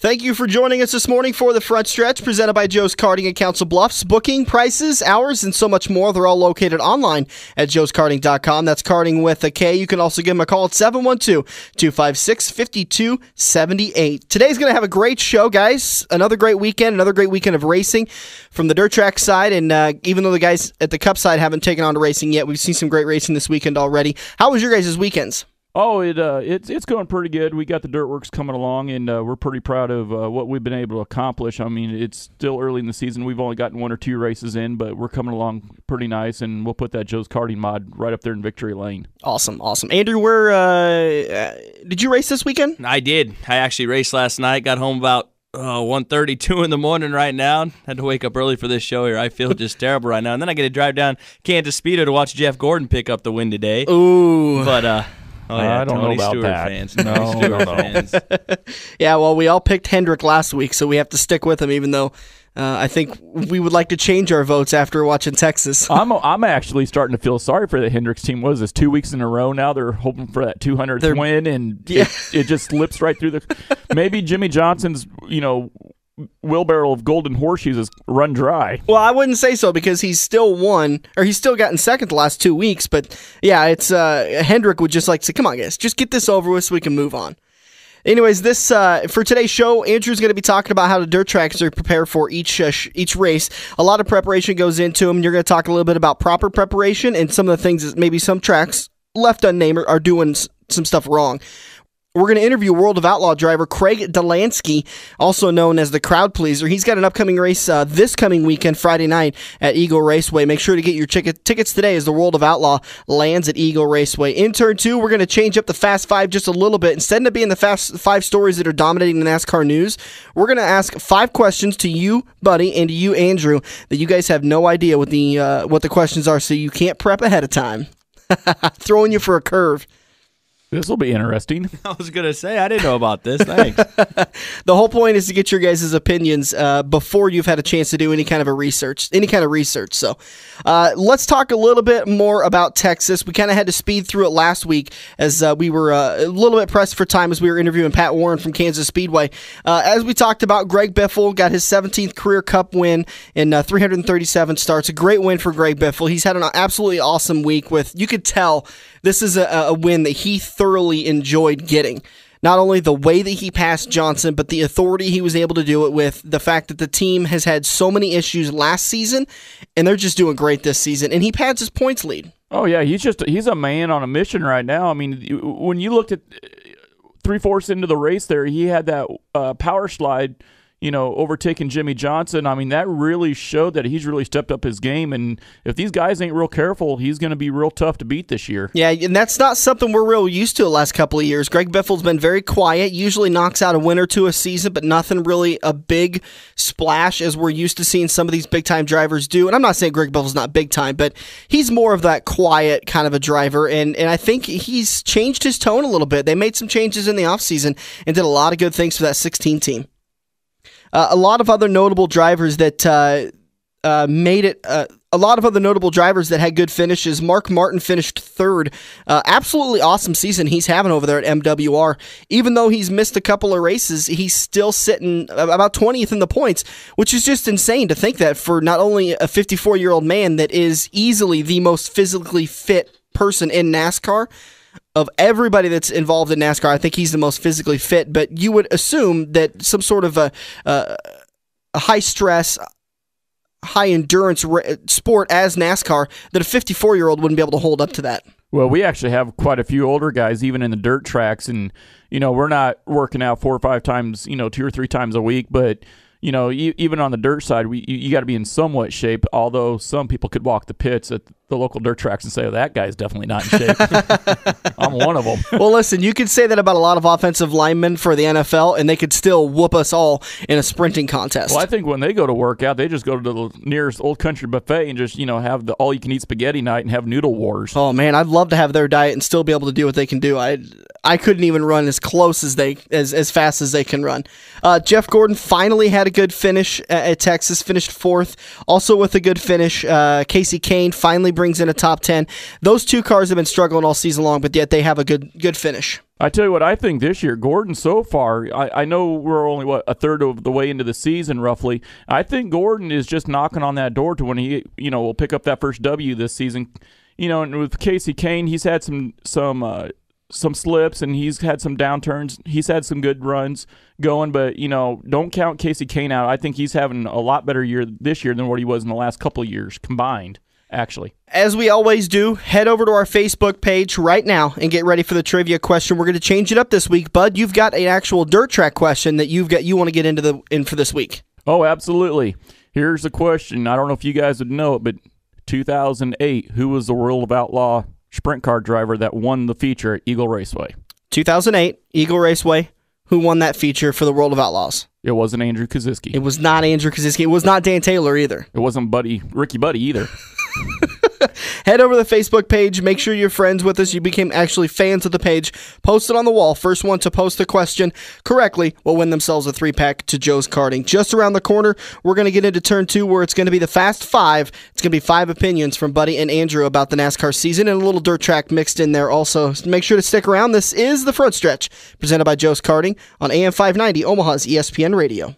Thank you for joining us this morning for the Front Stretch, presented by Joe's Karting and Council Bluffs. Booking, prices, hours, and so much more. They're all located online at joeskarting.com. That's karting with a K. You can also give them a call at 712-256-5278. Today's going to have a great show, guys. Another great weekend of racing from the dirt track side. And even though the guys at the Cup side haven't taken on to racing yet, we've seen some great racing this weekend already. How was your guys' weekends? Oh, it's going pretty good. We got the dirt works coming along, and we're pretty proud of what we've been able to accomplish. I mean, it's still early in the season. We've only gotten 1 or 2 races in, but we're coming along pretty nice, and we'll put that Joe's Karting mod right up there in victory lane. Awesome. Andrew, where did you race this weekend? I did. I actually raced last night. Got home about 1:30, 2 in the morning right now. Had to wake up early for this show here. I feel just terrible right now. And then I get to drive down Kansas Speedo to watch Jeff Gordon pick up the win today. Ooh. But, I don't know about Stewart that. Fans. No, Stewart fans. Yeah, well, we all picked Hendrick last week, so we have to stick with him, even though I think we would like to change our votes after watching Texas. I'm actually starting to feel sorry for the Hendricks team. What is this, 2 weeks in a row now? They're hoping for that 200th win, and it just slips right through the – maybe Jimmy Johnson's, wheelbarrow of golden horseshoes is run dry. Well, I wouldn't say so, because he's still gotten second the last 2 weeks. But yeah, it's Hendrick would just like to say, come on, guys, just get this over with so we can move on. Anyways, this for today's show, Andrew's going to be talking about how the dirt tracks are prepared for each race. A lot of preparation goes into them. You're going to talk a little bit about proper preparation and some of the things that maybe some tracks left unnamed are doing some stuff wrong. We're going to interview World of Outlaw driver Craig Delansky, also known as the Crowd Pleaser. He's got an upcoming race this coming weekend, Friday night, at Eagle Raceway. Make sure to get your tickets today as the World of Outlaw lands at Eagle Raceway. In turn 2, we're going to change up the Fast 5 just a little bit. Instead of being the Fast 5 stories that are dominating the NASCAR news, we're going to ask 5 questions to you, Buddy, and to you, Andrew, that you guys have no idea what the questions are, so you can't prep ahead of time. Throwing you for a curve. This will be interesting. I was going to say, I didn't know about this. Thanks. The whole point is to get your guys' opinions before you've had a chance to do any kind of research. So let's talk a little bit more about Texas. We kind of had to speed through it last week as we were a little bit pressed for time as we were interviewing Pat Warren from Kansas Speedway. As we talked about, Greg Biffle got his 17th career Cup win in 337 starts. A great win for Greg Biffle. He's had an absolutely awesome week you could tell this is a win that he thoroughly enjoyed getting. Not only the way that he passed Johnson, but the authority he was able to do it with, the fact that the team has had so many issues last season, and they're just doing great this season, and he pads his points lead. Oh, yeah, he's a man on a mission right now. I mean, when you looked at 3/4 into the race there, he had that power slide, overtaking Jimmy Johnson. I mean, that really showed that he's really stepped up his game, and if these guys ain't real careful, he's going to be real tough to beat this year. Yeah, and that's not something we're real used to the last couple of years. Greg Biffle's been very quiet, usually knocks out a win or two a season, but nothing really a big splash as we're used to seeing some of these big-time drivers do. And I'm not saying Greg Biffle's not big-time, but he's more of that quiet kind of a driver, and I think he's changed his tone a little bit. They made some changes in the offseason and did a lot of good things for that 16 team. A lot of other notable drivers that made it. A lot of other notable drivers that had good finishes. Mark Martin finished 3rd. Absolutely awesome season he's having over there at MWR. Even though he's missed a couple of races, he's still sitting about 20th in the points, which is just insane to think that for not only a 54-year-old man that is easily the most physically fit person in NASCAR. Of everybody that's involved in NASCAR, I think he's the most physically fit, but you would assume that some sort of a high-stress, high-endurance sport as NASCAR, that a 54-year-old wouldn't be able to hold up to that. Well, we actually have quite a few older guys, even in the dirt tracks, and, we're not working out 4 or 5 times, 2 or 3 times a week, but even on the dirt side, you got to be in somewhat shape, although some people could walk the pits at the local dirt tracks and say, oh, that guy's definitely not in shape. I'm one of them. Well, listen, you could say that about a lot of offensive linemen for the NFL, and they could still whoop us all in a sprinting contest. Well, I think when they go to work out, they just go to the nearest Old Country buffet and just, have the all-you-can-eat spaghetti night and have noodle wars. Oh, man, I'd love to have their diet and still be able to do what they can do. I couldn't even run as close as fast as they can run. Jeff Gordon finally had a good finish at Texas, finished 4th. Also with a good finish, Casey Kane finally brings in a top 10. Those 2 cars have been struggling all season long, but yet they have a good finish. I tell you what, I think this year, Gordon so far, I know we're only, a third of the way into the season roughly. I think Gordon is just knocking on that door to when he, will pick up that first W this season. And with Casey Kane, he's had some slips and he's had some downturns. He's had some good runs going, but, don't count Casey Kane out. I think he's having a lot better year this year than what he was in the last couple of years combined, actually. As we always do, head over to our Facebook page right now and get ready for the trivia question. We're going to change it up this week. Bud, you've got an actual dirt track question that you want to get in for this week. Oh, absolutely. Here's the question. I don't know if you guys would know it, but 2008, who was the World of Outlaw sprint car driver that won the feature at Eagle Raceway? 2008, Eagle Raceway. Who won that feature for the World of Outlaws? It wasn't Andrew Koziski. It was not Andrew Koziski. It was not Dan Taylor either. It wasn't Ricky Buddy either. Head over to the Facebook page. Make sure you're friends with us. You became actually fans of the page. Post it on the wall. First one to post the question correctly will win themselves a 3-pack to Joe's Karting. Just around the corner, we're going to get into turn 2 where it's going to be the Fast 5. It's going to be 5 opinions from Buddy and Andrew about the NASCAR season and a little dirt track mixed in there also. Make sure to stick around. This is The Front Stretch, presented by Joe's Karting on AM 590, Omaha's ESPN Radio.